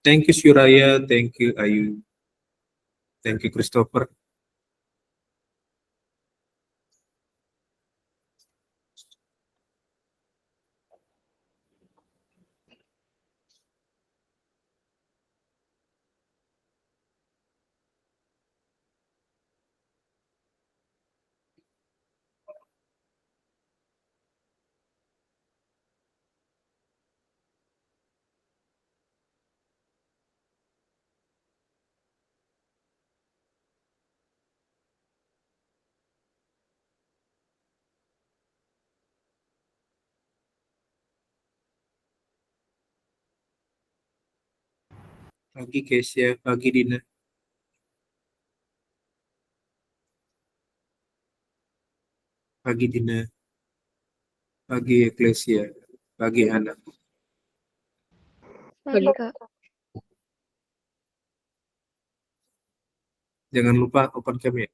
Thank you Suraya, thank you Ayu, thank you Christopher. Pagi Kesia, pagi Dina, pagi Dina, pagi Eklesia, pagi Hana. Pagi, Kak. Jangan lupa open cam ya.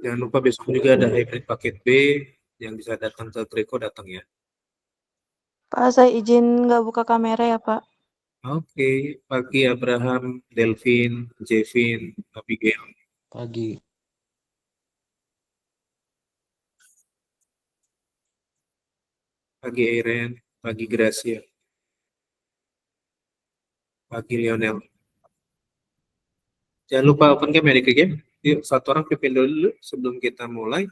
Jangan lupa besok juga ada hybrid paket B yang bisa datang ke Greco datang ya. Pak, saya izin nggak buka kamera ya, Pak. Oke, pagi Abraham, Delvin, Jevin, Abigail. Pagi. Pagi Airen, pagi Gracia, pagi Lionel. Jangan lupa open cam ya di game. Yuk, satu orang pimpin dulu sebelum kita mulai.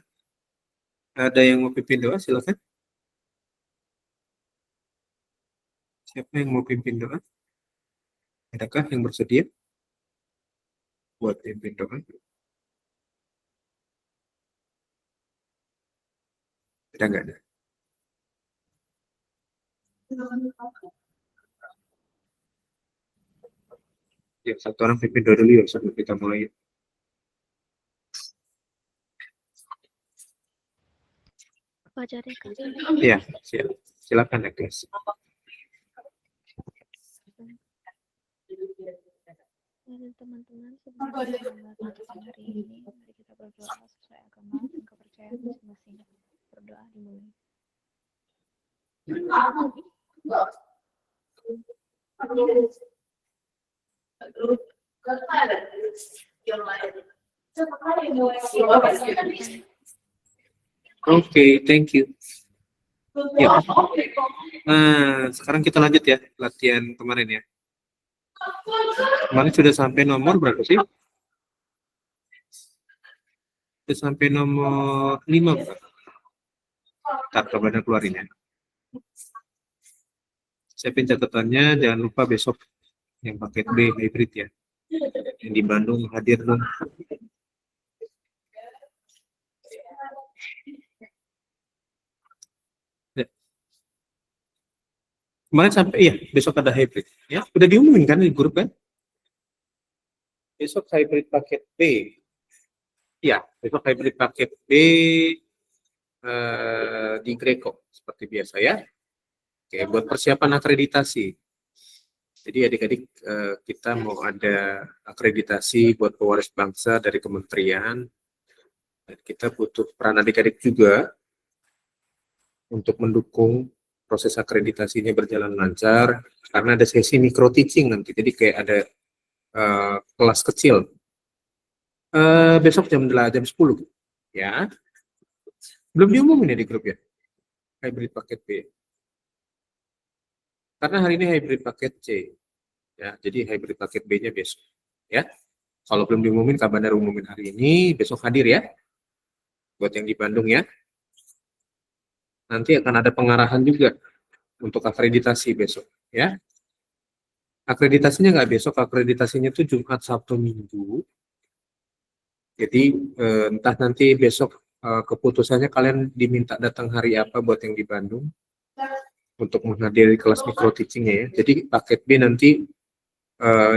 Ada yang mau pimpin doa, silakan. Siapa yang mau pimpin doa? Adakah yang bersedia buat pimpin doa? Ada nggak ada? Ya, satu orang pimpin doa dulu ya sebelum kita mulai. Pacarnya, Kak. Ya, silakan ya, guys. Dan teman-teman, sebelum kita melakukan hari ini, mari kita berdoa sesuai agama dan kepercayaan masing-masing. Berdoa dimulai. Oke, thank you. Ya. Nah, sekarang kita lanjut ya latihan kemarin ya. Kemarin sudah sampai nomor berapa sih? Sudah sampai nomor 5 bukan? Ntar coba keluarin ya. Siapin catatannya, jangan lupa besok yang paket B hybrid ya. Yang di Bandung hadir dong. Ya. Kemarin sampai, iya, besok ada hybrid. Ya, udah diumumin kan di grup kan? Besok hybrid paket B. Ya, besok hybrid paket B di Greco seperti biasa ya. Oke, buat persiapan akreditasi. Jadi adik-adik kita mau ada akreditasi buat pewaris bangsa dari kementerian. Dan kita butuh peran adik-adik juga untuk mendukung proses akreditasinya berjalan lancar. Karena ada sesi micro teaching nanti. Jadi kayak ada kelas kecil. Besok jam 10 ya. Belum diumumin ya di grup ya. Hybrid paket B. Karena hari ini hybrid paket C. Ya, jadi hybrid paket B-nya besok. Ya. Kalau belum diumumin, kabar umumin hari ini, besok hadir ya. Buat yang di Bandung ya. Nanti akan ada pengarahan juga untuk akreditasi besok ya. Akreditasinya nggak besok, akreditasinya itu Jumat, Sabtu, Minggu. Jadi entah nanti besok keputusannya kalian diminta datang hari apa buat yang di Bandung untuk menghadiri kelas micro teachingnya ya. Jadi paket B nanti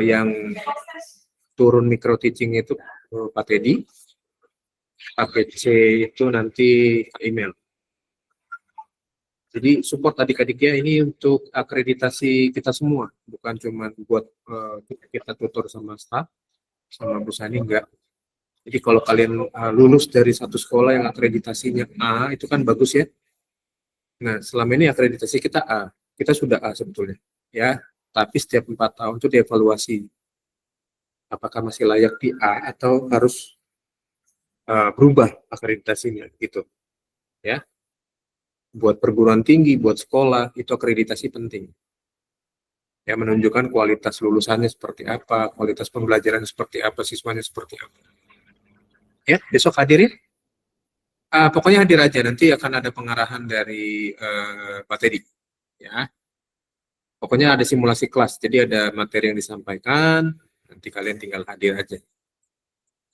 yang turun micro teaching itu Pak Teddy, paket C itu nanti email. Jadi support adik-adiknya ini untuk akreditasi kita semua, bukan cuma buat kita tutor sama staff, sama Bu Sani, enggak. Jadi kalau kalian lulus dari satu sekolah yang akreditasinya A, itu kan bagus ya. Nah, selama ini akreditasi kita A, kita sudah A sebetulnya, ya. Tapi setiap 4 tahun itu dievaluasi. Apakah masih layak di A atau harus berubah akreditasinya gitu. Ya. Buat perguruan tinggi, buat sekolah, itu akreditasi penting. Ya, menunjukkan kualitas lulusannya seperti apa, kualitas pembelajaran seperti apa, siswanya seperti apa. Ya, besok hadir ya. Pokoknya hadir aja, nanti akan ada pengarahan dari Pak Teddy. Ya. Pokoknya ada simulasi kelas, jadi ada materi yang disampaikan, nanti kalian tinggal hadir aja.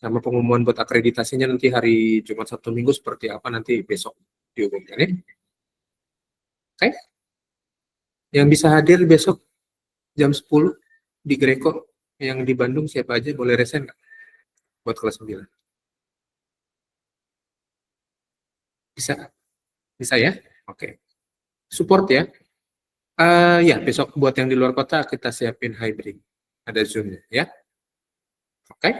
Sama pengumuman buat akreditasinya nanti hari Jumat, Sabtu, Minggu seperti apa nanti besok diumumkan ya. Oke? Yang bisa hadir besok jam 10 di Greco yang di Bandung siapa aja boleh resen nggak? Buat kelas 9. Bisa? Bisa ya? Oke. Support ya. Ya, besok buat yang di luar kota kita siapin hybrid. Ada Zoom ya. Oke?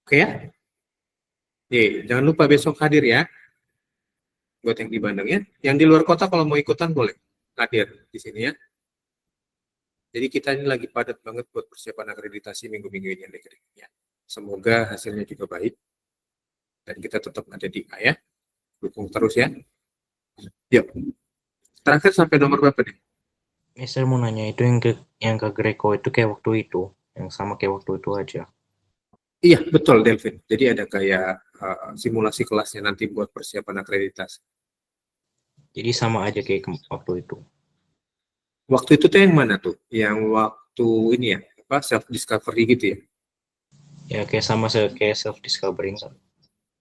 Oke ya? Jangan lupa besok hadir ya. Buat yang di Bandung ya. Yang di luar kota kalau mau ikutan boleh hadir di sini ya. Jadi kita ini lagi padat banget buat persiapan akreditasi minggu-minggu ini ya. Semoga hasilnya juga baik. Dan kita tetap ada di A ya. Dukung terus ya. Yuk. Terakhir sampai nomor berapa nih? Saya mau nanya itu yang ke Greco itu kayak waktu itu, yang sama kayak waktu itu aja. Iya, betul Delvin. Jadi ada kayak simulasi kelasnya nanti buat persiapan akreditasi. Jadi sama aja kayak waktu itu. Waktu itu tuh yang mana tuh? Yang waktu ini ya, apa self discovery gitu ya? Ya kayak sama kayak self discovering kan.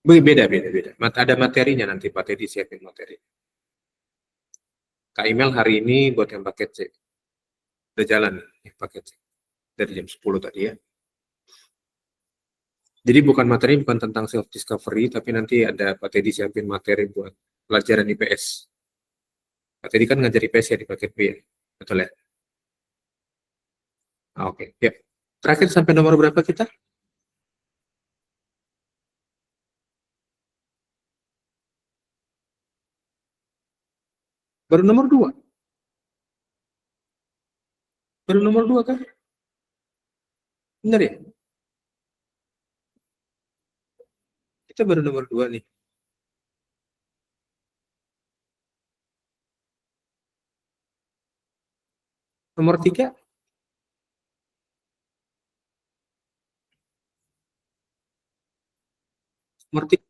Beda. Ada materinya nanti Pak Teddy siapin materi. Kak Email hari ini buat yang paket C. Udah jalan nih paket C. Dari jam 10 tadi ya. Jadi materi bukan tentang self discovery, tapi nanti ada Pak Teddy siapin materi buat pelajaran IPS. Pak Teddy kan ngajar IPS ya di paket B ya. Betul ya? Oke. Ya. Terakhir sampai nomor berapa kita? Baru nomor 2. Baru nomor 2 kan? Benar ya? Kita baru nomor 2 nih. Nomor 3. Nomor 3.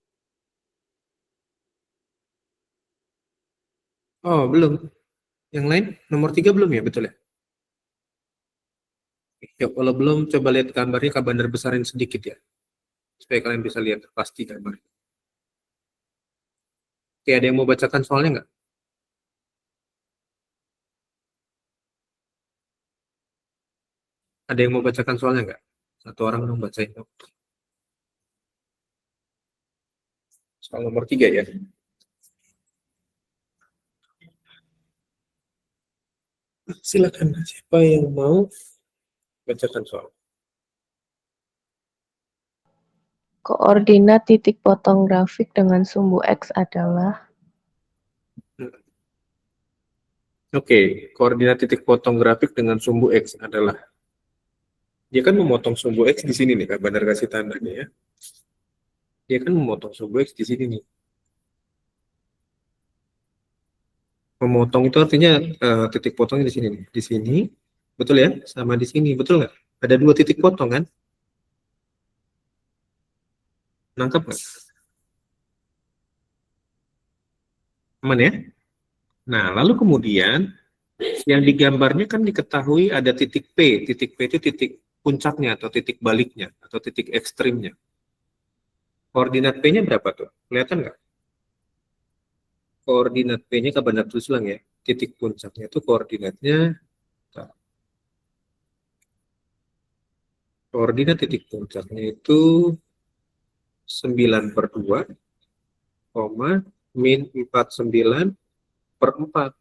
Oh, belum. Yang lain nomor 3 belum ya, betul ya? Ya, kalau belum coba lihat gambarnya, gambar besarin sedikit ya. Supaya kalian bisa lihat pasti gambar. Oke, ada yang mau bacakan soalnya nggak? Ada yang mau bacakan soalnya nggak? Satu orang mau bacain. Soal nomor 3 ya. Silakan, siapa yang mau bacakan soal? Koordinat titik potong grafik dengan sumbu X adalah Oke, koordinat titik potong grafik dengan sumbu X adalah, dia kan memotong sumbu X di sini nih, Kak Bandar kasih tandanya ya. Dia kan memotong sumbu X di sini nih. Memotong itu artinya titik potongnya di sini nih. Di sini, betul ya? Sama di sini, betul nggak? Ada 2 titik potong kan? Nangkep nggak? Aman ya? Nah, lalu kemudian yang digambarnya kan diketahui ada titik P. Titik P itu titik puncaknya atau titik baliknya atau titik ekstrimnya. Koordinat P-nya berapa tuh? Kelihatan nggak? Koordinat P-nya Kak Bandar tulis ulang ya. Titik puncaknya itu koordinatnya, koordinat titik puncaknya itu 9/2, min 49/4.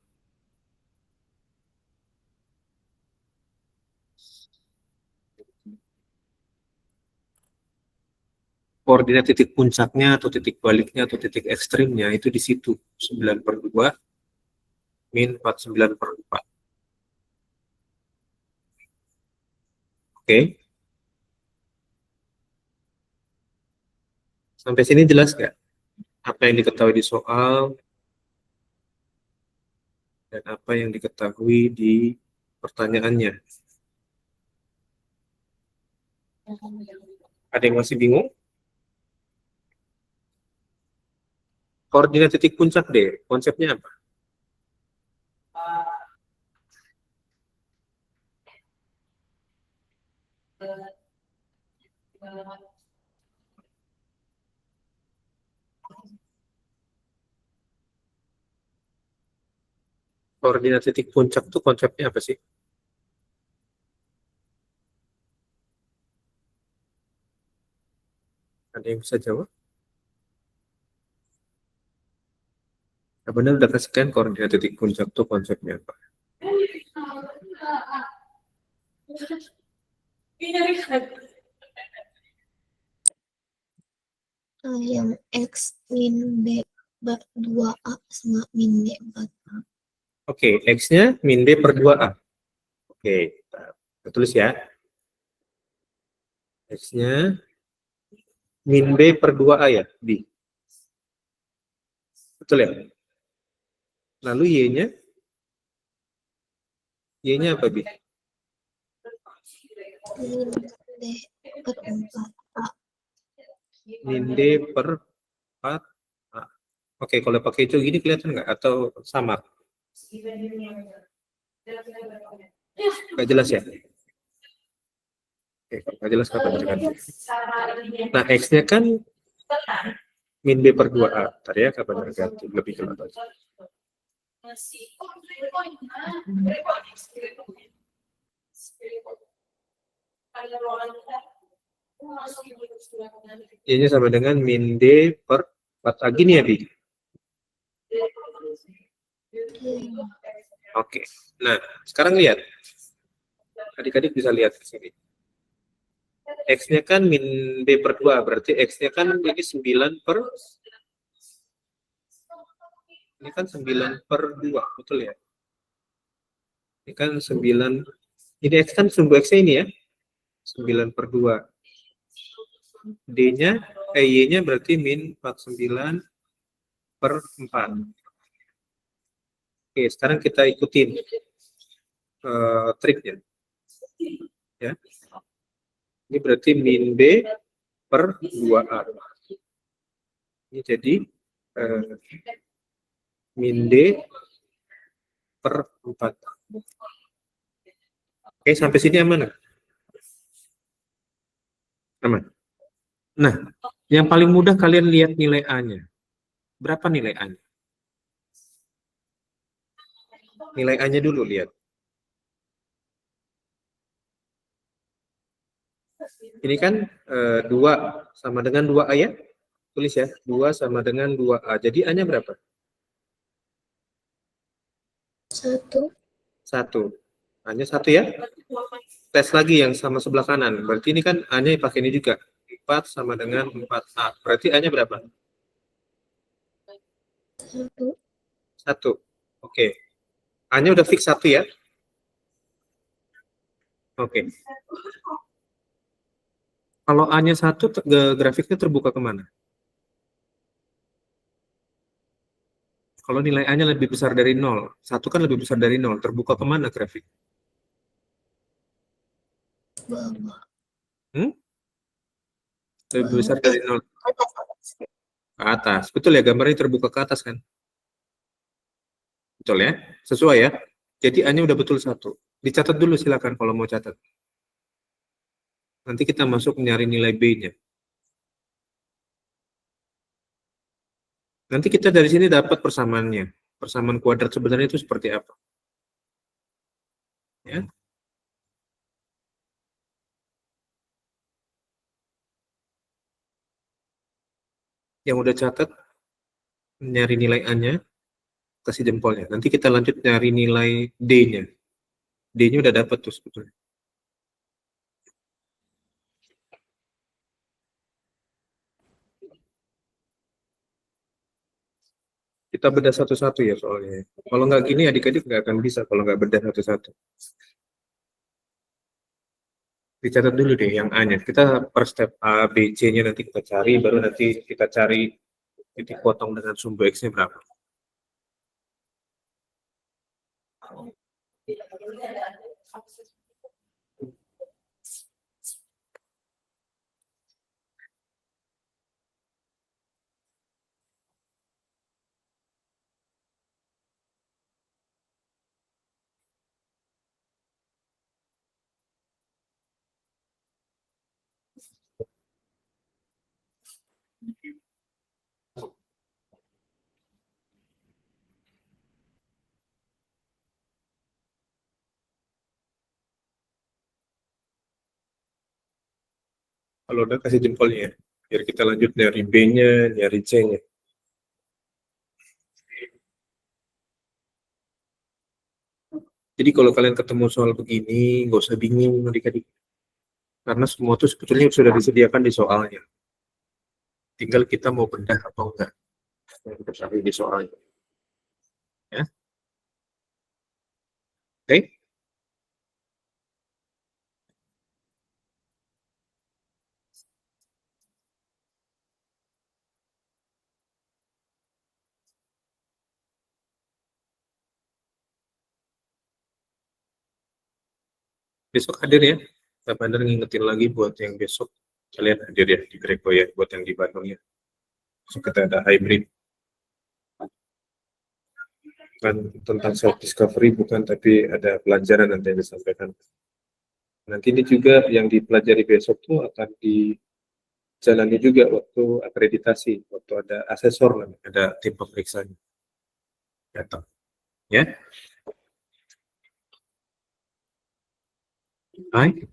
Koordinat titik puncaknya atau titik baliknya atau titik ekstrimnya itu di situ 9/2 min 49/4. Oke. Sampai sini jelas nggak? Apa yang diketahui di soal dan apa yang diketahui di pertanyaannya? Ada yang masih bingung? Koordinat titik puncak D, konsepnya apa? Koordinat titik puncak itu konsepnya apa sih? Ada yang bisa jawab? Nah, benar udah kasihkan koordinat titik puncak itu konsepnya apa? Yang X min B 2A sama min B 4A. Oke, X-nya min B per 2A. Oke, kita tulis ya. X-nya min B per 2A ya, B. Betul ya? Lalu Y-nya? Y-nya apa, B? Min D per 4A. Min D per 4A. Oke, kalau pakai itu gini kelihatan nggak? Atau samar? Nggak jelas ya? Oke, nggak jelas kapan ganti. Nah, X-nya kan min B per 2A. Tadi ya kapan ganti? Lebih ke atas. Y-nya sama dengan min D per 4A. Gini ya, Bi? Oke. Nah, sekarang lihat. Adik-adik bisa lihat di sini. X-nya kan min B per 2, berarti X-nya kan ini 9 per... Ini kan 9 per 2, betul ya? Ini kan 9... Ini X kan sumbu X-nya ini ya? 9 per 2. D-nya, Y-nya berarti min 49 per 4. Oke, sekarang kita ikutin triknya. Ya. Ini berarti min B per 2A. Ini jadi min D per 4. Oke, sampai sini aman? Aman. Nah, yang paling mudah kalian lihat nilai A-nya. Berapa nilai A-nya? Nilai A-nya dulu lihat. Ini kan 2 sama dengan 2A ya? Tulis ya, 2 sama dengan 2A. Jadi A-nya berapa? 1. 1. A-nya 1 ya? Tes lagi yang sama sebelah kanan. Berarti ini kan A-nya pakai ini juga. 4 sama dengan 4A. Berarti A-nya berapa? 1. 1. Oke. A-nya udah fix 1 ya? Oke. Kalau A-nya 1, grafiknya terbuka kemana? Kalau nilai A-nya lebih besar dari 0. 1 kan lebih besar dari 0. Terbuka kemana grafik? Bawah. Lebih besar dari 0. Ke atas. Betul ya, gambarnya terbuka ke atas kan? Betul ya? Sesuai ya? Jadi A-nya udah betul 1. Dicatat dulu silakan kalau mau catat. Nanti kita masuk nyari nilai B-nya. Nanti kita dari sini dapat persamaannya. Persamaan kuadrat sebenarnya itu seperti apa? Ya. Yang udah catat, nyari nilai A-nya, kasih jempolnya. Nanti kita lanjut nyari nilai D-nya. D-nya udah dapat tuh sebetulnya. Kita bedah satu-satu ya soalnya. Kalau nggak gini adik-adik nggak akan bisa kalau nggak bedah satu-satu. Dicatat dulu deh yang A-nya. Kita per step A, B, C-nya nanti kita cari, baru nanti kita cari titik potong dengan sumbu X-nya berapa. Kalau udah kasih jempolnya ya, biar kita lanjut dari B-nya, nyari C-nya. Jadi kalau kalian ketemu soal begini, nggak usah bingung adik-adik. Karena semua itu sebetulnya sudah disediakan di soalnya. Tinggal kita mau bedah atau enggak. Yang kita cari di soalnya. Ya. Oke? Besok hadir ya. Pak Bandar ngingetin lagi buat yang besok. Kalian hadir ya di Greco ya, buat yang di Bandung ya. Besok kita ada hybrid. Bukan tentang self discovery, bukan, tapi ada pelajaran nanti yang disampaikan. Nanti ini juga yang dipelajari besok tuh akan dijalani juga waktu akreditasi, waktu ada asesor, ada tim pemeriksanya datang. Ya, baik.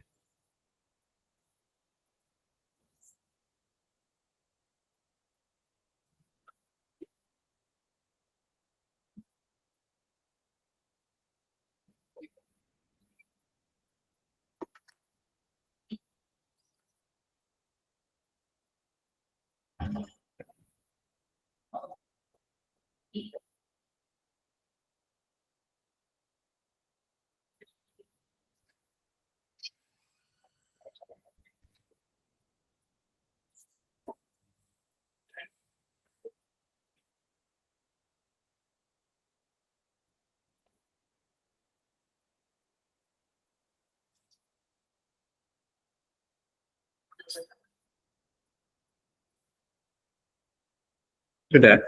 Sudah,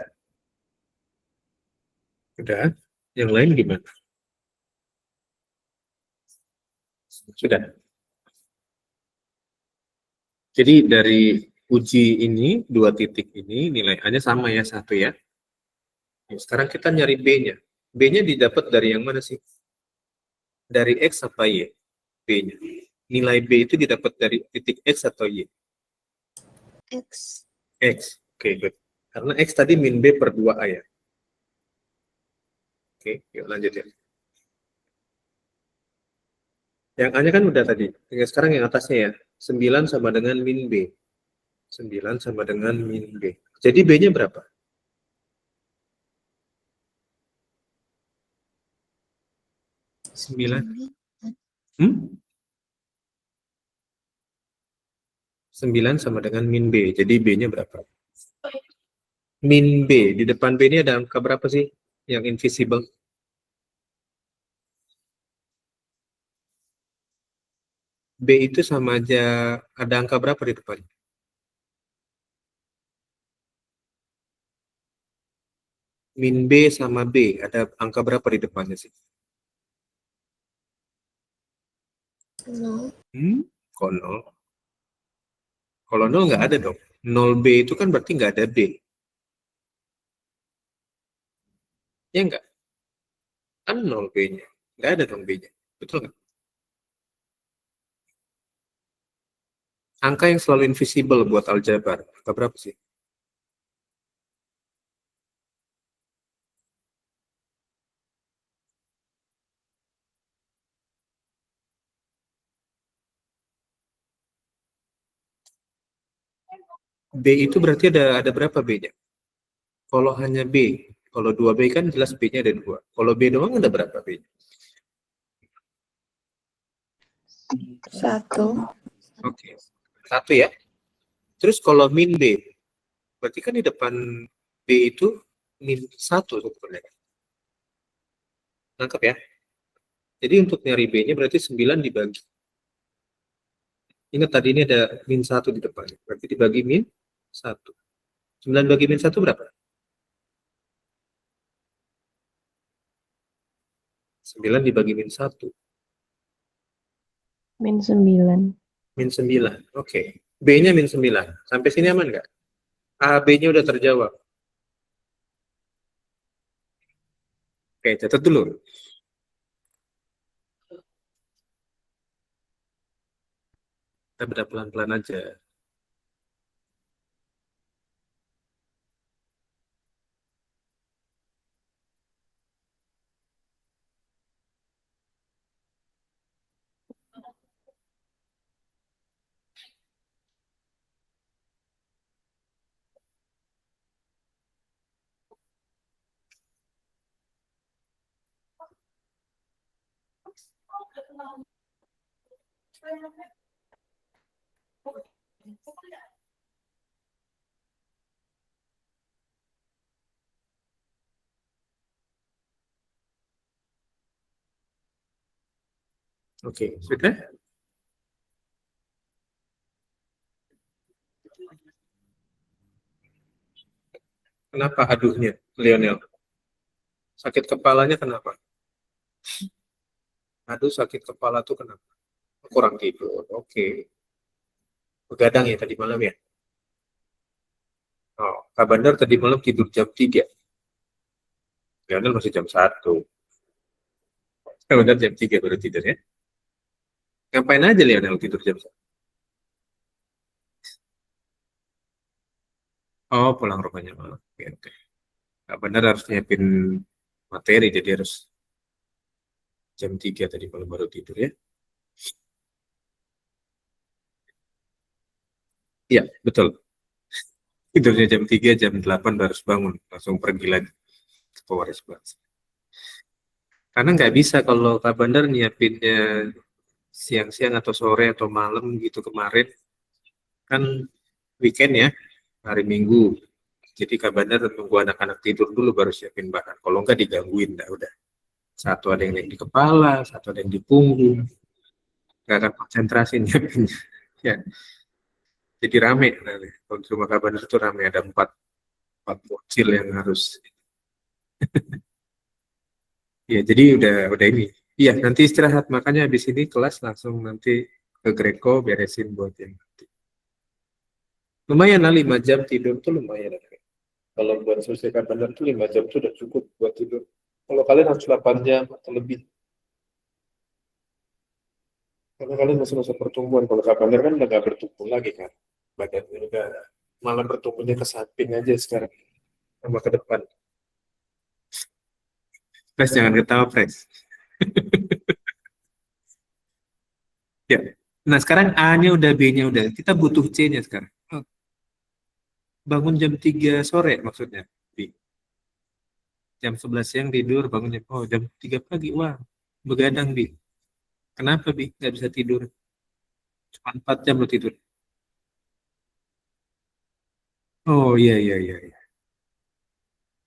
sudah. Yang lain gimana? Sudah. Jadi dari uji ini, 2 titik ini, nilai A-nya sama ya, 1 ya. Nah, sekarang kita nyari B-nya. B-nya didapat dari yang mana sih? Dari X apa Y? B-nya. Nilai B itu didapat dari titik X atau Y? X. X. Oke, good. Karena X tadi min B per 2A ya. Oke, yuk lanjut ya. Yang A-nya kan udah tadi. Tinggal sekarang yang atasnya ya. 9 sama dengan min B. 9 sama dengan min B. Jadi B-nya berapa? 9. Hmm? 9 sama dengan min B. Jadi B-nya berapa? Min B. Di depan B ini ada angka berapa sih? Yang invisible. B itu sama aja, ada angka berapa di depan? Min B sama B, ada angka berapa di depannya sih? 0. Kok 0? Kalau 0 nggak ada dong. 0B itu kan berarti nggak ada B. Ya nggak? Kan 0 B-nya. Nggak ada dong B-nya. Betul nggak? Angka yang selalu invisible buat aljabar, angka berapa sih? B itu berarti ada berapa B-nya? Kalau hanya B, kalau 2B kan jelas B-nya ada 2. Kalau B doang ada berapa B-nya? 1. Oke. 1 ya. Terus kalau min B, berarti kan di depan B itu min 1 sebenarnya. Nangkep ya? Jadi untuk nyari B-nya berarti 9 dibagi. Ingat tadi ini ada min 1 di depan. Berarti dibagi min 1. 9 bagi min 1 berapa? 9 dibagi min 1. Min 9. Min 9. Oke. B-nya min 9. Sampai sini aman nggak? A, B-nya udah terjawab. Oke, catat dulu. Kita beda pelan-pelan aja. Oke, sudah? Kenapa aduhnya, Lionel? Sakit kepalanya kenapa? Aduh, sakit kepala tuh kenapa? Kurang tidur. Oke. Begadang ya tadi malam ya? Oh, Kak Bandar tadi malam tidur jam 3. Lionel masih jam 1. Kak Bandar jam 3 baru tidur ya? Ngapain aja Lionel tidur jam 1? Oh, pulang rumahnya malam. Oke, oke. Kak Bandar harus nyiapin materi, jadi harus jam 3 tadi malam baru tidur ya? Iya, betul. Tidurnya jam 3, jam 8 harus bangun. Langsung pergi lagi ke Pewaris Bangsa. Karena nggak bisa kalau Kak Bandar nyiapinnya siang-siang atau sore atau malam gitu kemarin. Kan weekend ya, hari Minggu. Jadi Kak Bandar nunggu anak-anak tidur dulu baru siapin bahan. Kalau nggak digangguin, udah. Satu ada yang di kepala, satu ada yang di punggung. Nggak akan konsentrasi nyiapinnya. Ya, jadi rame. Kalau di rumah Kak Bandar itu rame, ada empat bocil yang harus. Ya, jadi udah ini. Iya, nanti istirahat. Makanya habis ini kelas langsung nanti ke Greco beresin buat yang nanti. Lumayan lah 5 jam tidur tuh lumayan. Kalau buat selesaikan benar tuh 5 jam tuh udah cukup buat tidur. Kalau kalian harus 8 jam atau lebih. Karena kalian masih masa pertumbuhan. Kalau kapan kan udah gak bertumbuh lagi kan. Badannya udah malah bertumbuhnya ke samping aja sekarang. Sama ke depan. Pres, jangan ketawa, Pres. Ya. Nah, sekarang A-nya udah, B-nya udah. Kita butuh C-nya sekarang. Bangun jam 3 sore maksudnya. B. Jam 11 siang tidur, bangun jam 3 pagi. Wah, begadang, Bi. Kenapa, Bi? Nggak bisa tidur. Cuma 4 jam lo tidur. Oh, iya, iya, iya.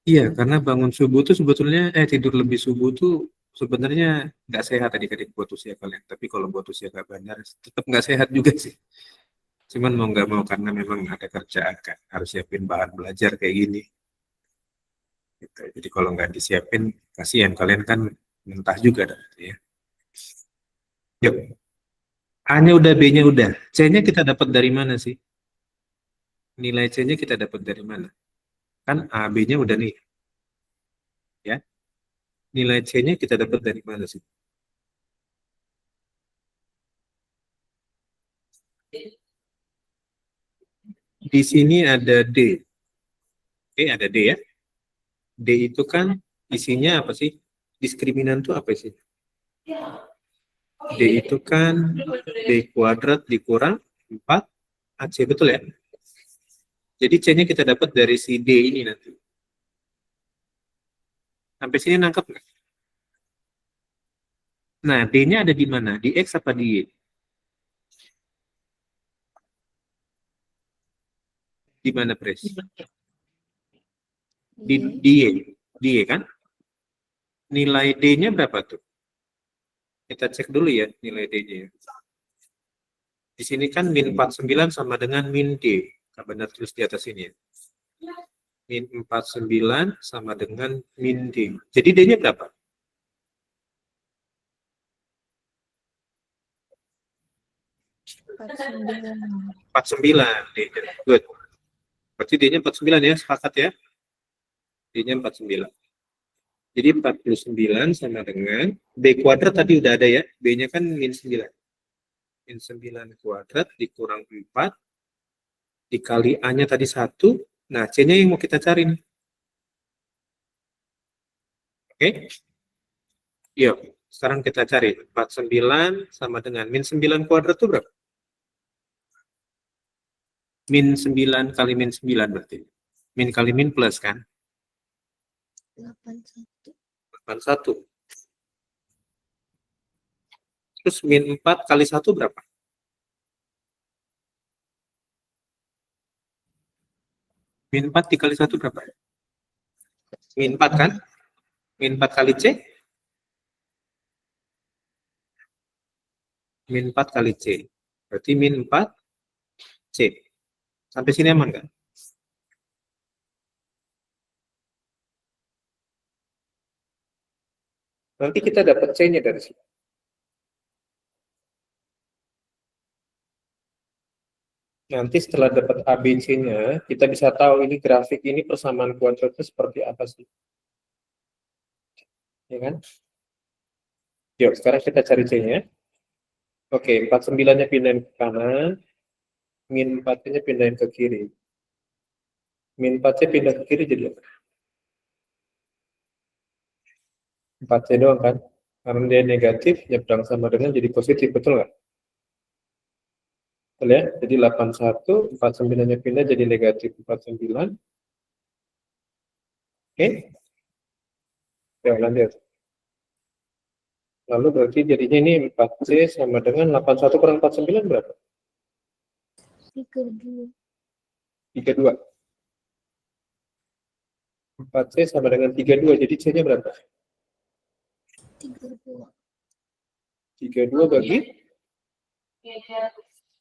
Iya, karena bangun subuh tuh sebetulnya, tidur lebih subuh tuh sebenarnya nggak sehat adik-adik buat usia kalian. Tapi kalau buat usia Kak Bandar, tetap nggak sehat juga sih. Cuman mau nggak mau karena memang ada kerjaan kan, harus siapin bahan belajar kayak gini. Gitu. Jadi kalau nggak disiapin, kasihan kalian kan mentah juga dah, ya. Yuk, A-nya udah, B-nya udah. C-nya kita dapat dari mana sih? Nilai C-nya kita dapat dari mana? Kan A, B-nya udah nih. Ya. Nilai C-nya kita dapat dari mana sih? Di sini ada D. Oke, ada D ya. D itu kan isinya apa sih? Diskriminan itu apa sih? D itu kan D kuadrat dikurang 4 AC, betul ya? Jadi C-nya kita dapat dari si D ini nanti. Sampai sini nangkep nggak? Nah, D-nya ada di mana? Di X apa di Y? Di mana, Pres? Di Di Y kan? Nilai D-nya berapa tuh? Kita cek dulu ya nilai D-nya. Di sini kan min 49 sama dengan min D. Benar tulis di atas ini ya. Min 49 sama dengan min D. Jadi D-nya berapa? 49 D-nya. Good. Berarti D-nya 49 ya, sepakat ya? D-nya 49. Jadi 49 sama dengan B kuadrat tadi udah ada ya. B-nya kan min 9. Min 9 kuadrat dikurang 4 dikali A-nya tadi 1. Nah, C-nya yang mau kita cari nih. Oke? Yuk, sekarang kita cari. 49 sama dengan min 9 kuadrat itu berapa? Min 9 kali min 9 berarti. Min kali min plus kan? 81. 81. Terus min 4 kali 1 berapa? Min 4 dikali 1 berapa? Min 4 kan? Min 4 kali C? Min 4 kali C. Berarti min 4 C. Sampai sini aman kan? Nanti kita dapat C-nya dari sini. Nanti setelah dapat ABC-nya, kita bisa tahu ini grafik ini persamaan kuadratnya seperti apa sih. Ya kan? Yuk, sekarang kita cari C-nya. Oke, 49-nya pindahin ke kanan, min 4-nya pindahin ke kiri. Min 4-nya pindah ke kiri jadi apa? 4C doang kan? Karena dia negatif, nyebrang sama dengan jadi positif, betul nggak? Betul ya? Jadi 81, 49-nya pindah jadi negatif 49. Oke? Ya, lanjut. Lalu berarti jadinya ini 4C sama dengan 81 kurang 49 berapa? 32. 32. 4C sama dengan 32, jadi C-nya berapa? 32. 32 bagi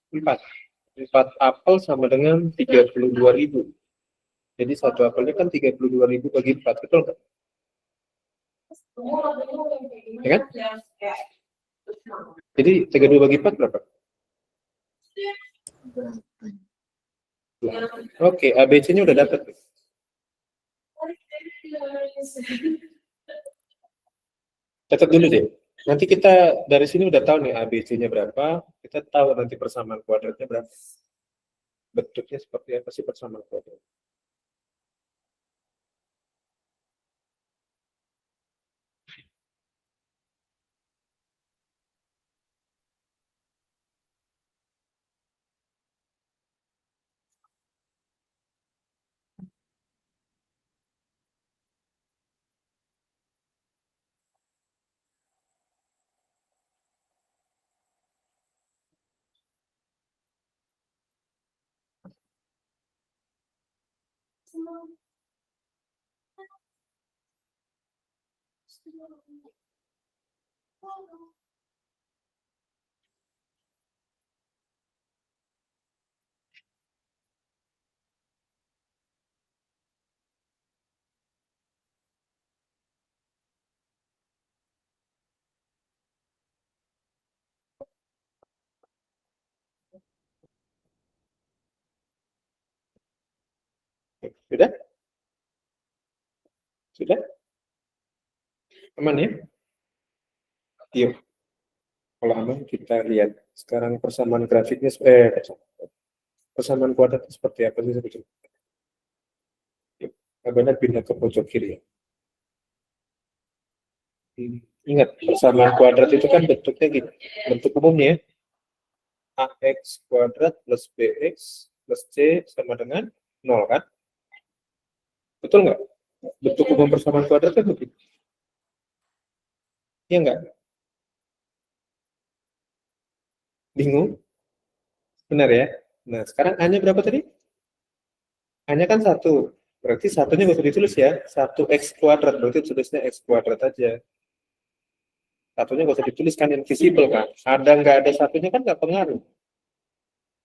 4. 4 apel sama dengan 32.000. Jadi satu apelnya kan 32.000 bagi 4, betul nggak? Ya kan? Jadi 32 bagi 4 berapa? 8. Oke, ABC-nya udah dapat. Catat dulu deh. Nanti kita dari sini udah tahu nih ABC-nya berapa, kita tahu nanti persamaan kuadratnya berapa. Bentuknya seperti apa sih persamaan kuadrat. Sudah? Sudah? Aman ya? Yuk. Kalau aman kita lihat sekarang persamaan grafiknya, persamaan kuadrat seperti apa sih sebetulnya? Yuk, benar pindah ke pojok kiri ya. Ingat, persamaan kuadrat itu kan bentuknya gitu. Bentuk umumnya ya. AX kuadrat plus BX plus C sama dengan 0 kan? Betul nggak? Bentuk umum persamaan kuadrat kan begitu. Iya nggak? Bingung? Benar ya? Nah, sekarang A-nya berapa tadi? Hanya kan satu. Berarti satunya nggak usah ditulis ya. 1x², berarti tulisnya x² aja. Satunya nggak usah ditulis kan, invisible kan. Ada nggak ada satunya kan nggak pengaruh.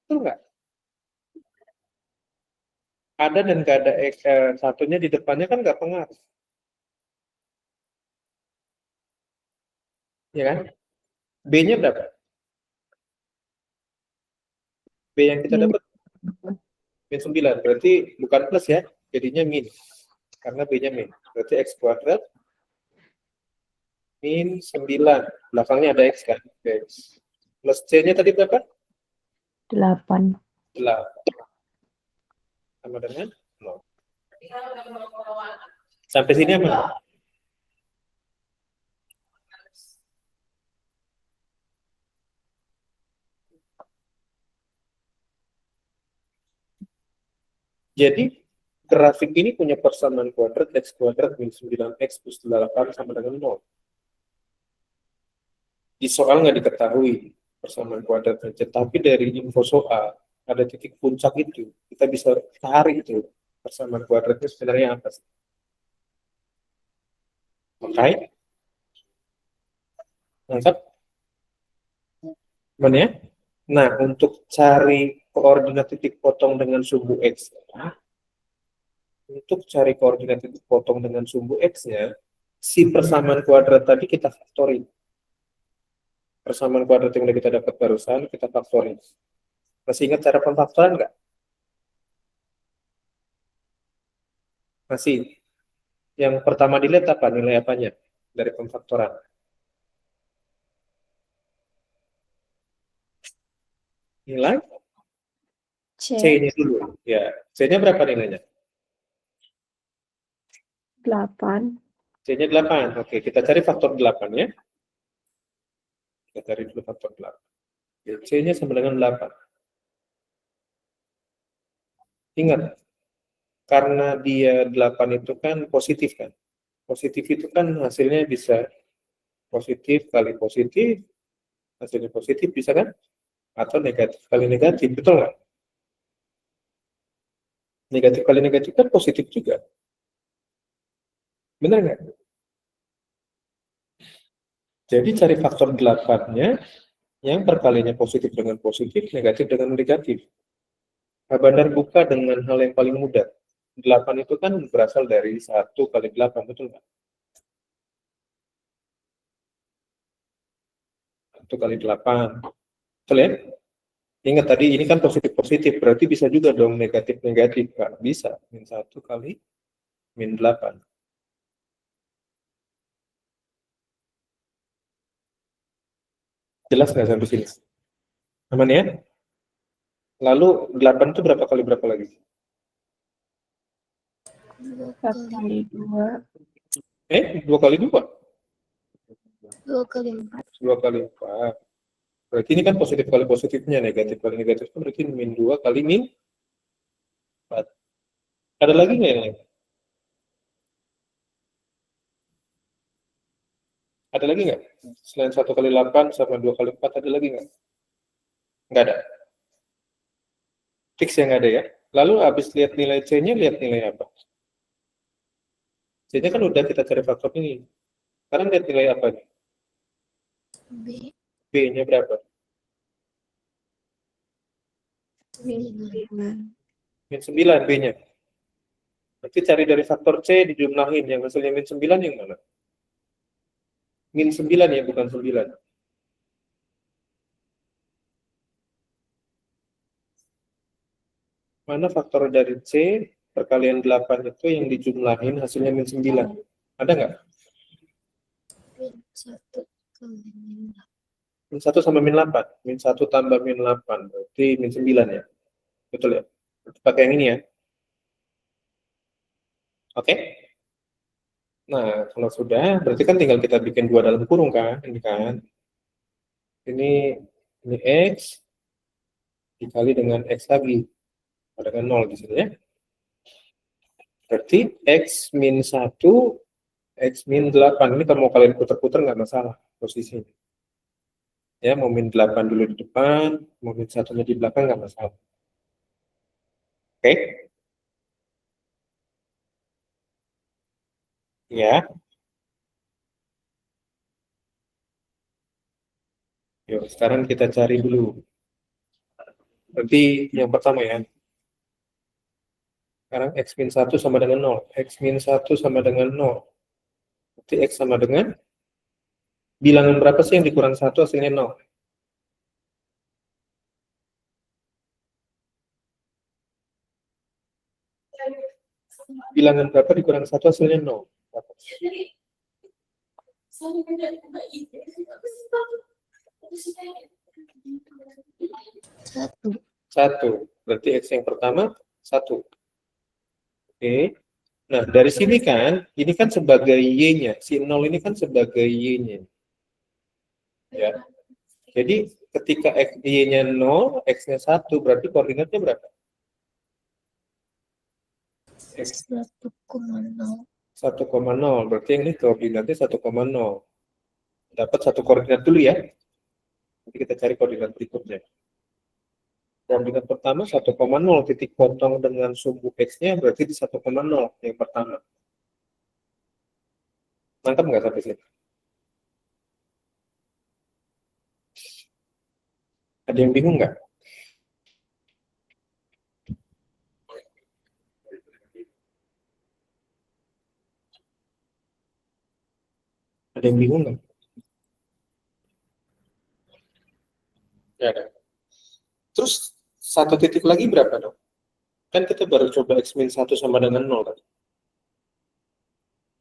Betul nggak? Ada dan nggak ada satunya di depannya kan nggak pengaruh. Ya kan? B-nya berapa? B yang kita Min. dapat min 9. Berarti bukan plus ya. Jadinya min. Karena B-nya min. Berarti x² min 9. Belakangnya ada x kan? X. Plus C-nya tadi berapa? 8. 8. Sama dengan 0. Sampai sini aman? Jadi grafik ini punya persamaan kuadrat x² min 9x plus 8 sama dengan 0. Di soal nggak diketahui persamaan kuadrat saja, tapi dari info soal ada titik puncak itu, kita bisa cari itu persamaan kuadratnya sebenarnya apa sih. Oke, lengkap? Mana ya? Nah, untuk cari koordinat titik potong dengan sumbu x, untuk cari koordinat titik potong dengan sumbu x-nya, si persamaan kuadrat tadi kita faktorin. Persamaan kuadrat yang udah kita dapat barusan, kita faktorin. Masih ingat cara pemfaktoran nggak? Masih. Yang pertama dilihat apa? Nilai apanya dari pemfaktoran? Nilai C. C-nya dulu. Ya, C-nya berapa nilainya? 8. C-nya 8. Oke, kita cari faktor 8 ya. Kita cari dulu faktor 8. Ya, C-nya sama dengan 8. Ingat, karena dia 8 itu kan positif kan. Positif itu kan hasilnya bisa positif kali positif, hasilnya positif bisa kan? Atau negatif kali negatif, betul nggak? Negatif kali negatif kan positif juga. Benar nggak? Jadi cari faktor 8-nya yang perkaliannya positif dengan positif, negatif dengan negatif. Nah, Bandar buka dengan hal yang paling mudah. 8 itu kan berasal dari 1 kali 8, betul nggak? 1 kali 8. Betul ya? Ingat tadi ini kan positif-positif, berarti bisa juga dong negatif-negatif, Kak. Bisa, min 1 kali min 8. Jelas nggak sampai sini? Aman ya? Lalu 8 itu berapa kali berapa lagi? 2 4 kali kali 2. 2 kali 2? 2 kali 4. 2 kali 4. Berarti ini kan positif kali positifnya, negatif kali negatif itu berarti min 2 kali min 4. Ada lagi nggak yang lain? Ada lagi nggak? Selain 1 kali 8 sama 2 kali 4, ada lagi nggak? Nggak ada. Fix yang ada ya. Lalu habis lihat nilai C-nya, lihat nilai apa? C-nya kan udah kita cari faktor ini. Sekarang lihat nilai apa nih? B. B-nya berapa? Min 9 B-nya. Berarti cari dari faktor C dijumlahin. Yang hasilnya min 9 yang mana? Min 9 ya, bukan 9. Mana faktor dari C perkalian 8 itu yang dijumlahin hasilnya min 9? Ada nggak? Min 1 kali min 8. Min 1 sama min 8. Min 1 tambah min 8. Berarti min 9 ya. Betul ya? Pakai yang ini ya. Oke? Nah, kalau sudah, berarti kan tinggal kita bikin 2 dalam kurung kan? Ini kan. Ini X dikali dengan X lagi. Ada dengan 0 di sini ya. Berarti X min 1, X min 8. Ini kalau mau kalian putar-putar nggak masalah posisinya. Ya, mau min 8 dulu di depan, mau min 1-nya di belakang nggak masalah. Oke? Ya. Yuk, sekarang kita cari dulu. Berarti yang pertama ya. Sekarang X min 1 sama dengan 0. X min 1 sama dengan 0. Berarti X sama dengan bilangan berapa sih yang dikurang 1 hasilnya 0? Bilangan berapa dikurang 1 hasilnya 0? Berapa? Satu. 1. Berarti X yang pertama 1. Oke. Nah, dari sini kan, ini kan sebagai Y-nya. Si 0 ini kan sebagai Y-nya. Ya. Jadi, ketika Y-nya 0, X-nya 1, berarti koordinatnya berapa? X 1,0. 1,0. Berarti yang ini koordinatnya 1,0. Dapat satu koordinat dulu ya. Nanti kita cari koordinat berikutnya. Koordinat pertama 1,0 titik potong dengan sumbu X-nya berarti di 1,0 yang pertama. Mantap nggak sampai sini? Ada yang bingung nggak? Ada yang bingung nggak? Ya ada. Terus satu titik lagi berapa dong? Kan kita baru coba X min 1 sama dengan 0 kan?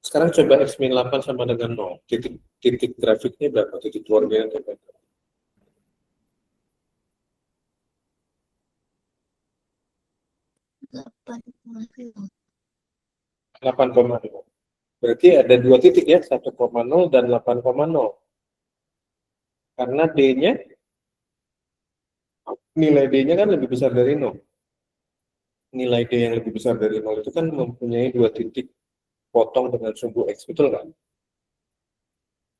Sekarang coba X min 8 sama dengan 0. Titik grafiknya berapa? Titik koordinatnya berapa? 8,0. Berarti ada dua titik ya, 1,0 dan 8,0. Karena D-nya, nilai D-nya kan lebih besar dari 0. Nilai D yang lebih besar dari 0 itu kan mempunyai dua titik potong dengan sumbu X, betul kan?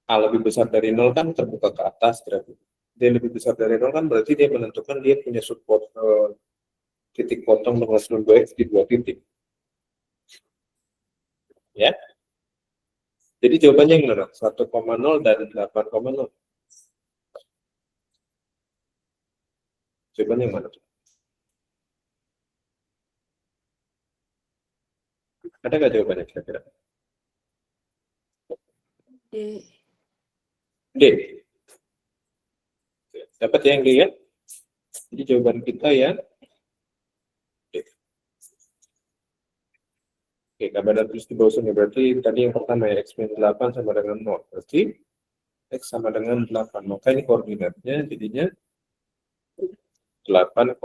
A lebih besar dari 0 kan terbuka ke atas berarti. D lebih besar dari 0 kan berarti dia menentukan dia punya support titik potong dengan sumbu X di dua titik. Ya. Jadi jawabannya yang mana? 1,0 dan 8,0. Jawabannya yang mana? Ada nggak jawabannya kira-kira? D. D. Dapat ya yang D ya? Jadi jawaban kita ya D. Oke, kabar terus di bawah sini berarti tadi yang pertama ya X min 8 sama dengan 0. Berarti X sama dengan 8. Maka ini koordinatnya jadinya 8,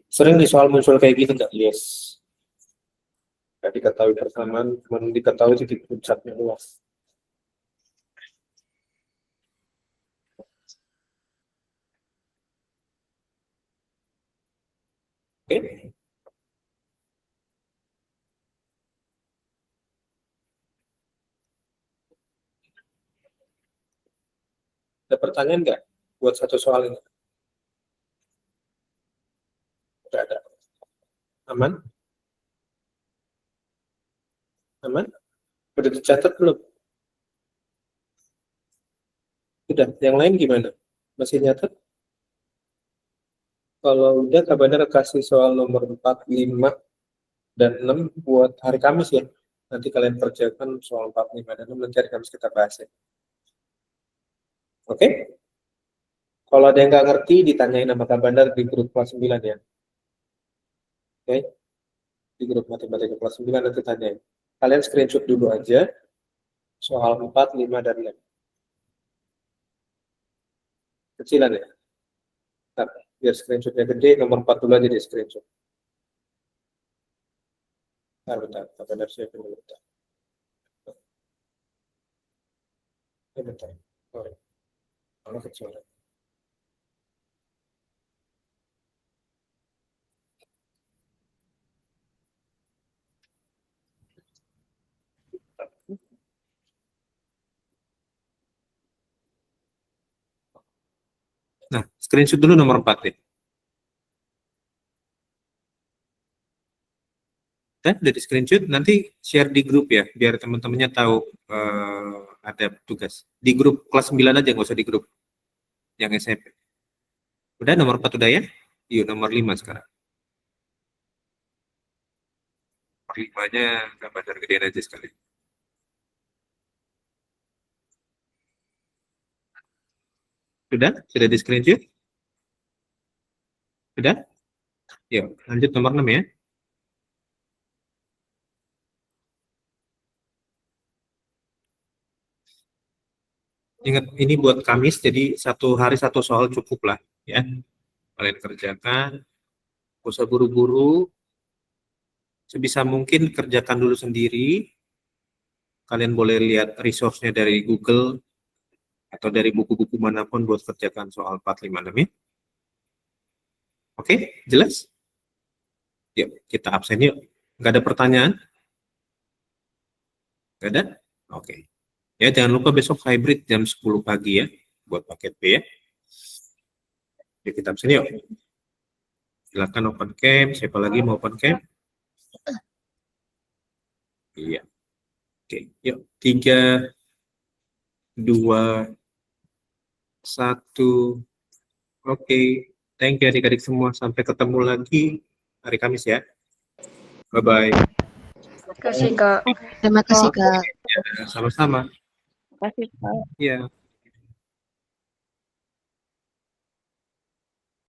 sering di soal muncul kayak gini nggak? Yes. Nggak diketahui persamaan, cuma diketahui titik puncaknya luas. Oke. Ada pertanyaan nggak buat satu soal ini? Nggak ada. Aman? Aman? Udah dicatat belum? Sudah. Yang lain gimana? Masih nyatet? Kalau udah, kabarnya kasih soal nomor 4, 5, dan 6 buat hari Kamis ya. Nanti kalian kerjakan soal 4, 5, dan 6 nanti hari Kamis kita bahas ya. Oke? Kalau ada yang nggak ngerti, ditanyain sama Kak Bandar di grup kelas 9 ya. Oke? Di grup matematika kelas 9 nanti tanyain. Kalian screenshot dulu aja soal 4, 5, dan 6. Kecilan ya? Nah, biar screenshotnya gede, nomor 4 dulu aja di screenshot. Bentar, bentar. Kak Bandar siapin dulu. Bentar. Bentar. Sorry. Kalau kecil. Nah, Screenshot dulu nomor 4 deh. Udah di screenshot, nanti share di grup ya, biar teman-temannya tahu ada tugas. Di grup kelas 9 aja, nggak usah di grup yang SMP. Udah nomor 4 udah ya? Yuk nomor 5 sekarang. Nomor 5-nya gambar gedein aja sekali. Sudah di screenshot? Sudah? Yuk, lanjut nomor 6 ya. Ingat, ini buat Kamis, jadi satu hari satu soal cukup lah ya. Kalian kerjakan, gak usah buru-buru, sebisa mungkin kerjakan dulu sendiri. Kalian boleh lihat resource-nya dari Google atau dari buku-buku manapun buat kerjakan soal 456 ya. Oke, jelas? Yuk, kita absen yuk. Nggak ada pertanyaan? Nggak ada? Oke. Ya, jangan lupa besok hybrid jam 10 pagi ya, buat paket B ya. Yuk, kita absen yuk. Silakan open cam. Siapa lagi mau open cam? Iya. Oke, yuk. 3, 2, 1. Oke. Thank you adik-adik semua. Sampai ketemu lagi hari Kamis ya. Bye-bye. Terima kasih, Kak. Terima kasih, Kak. Ya, sama-sama. Terima kasih, Kak. Iya.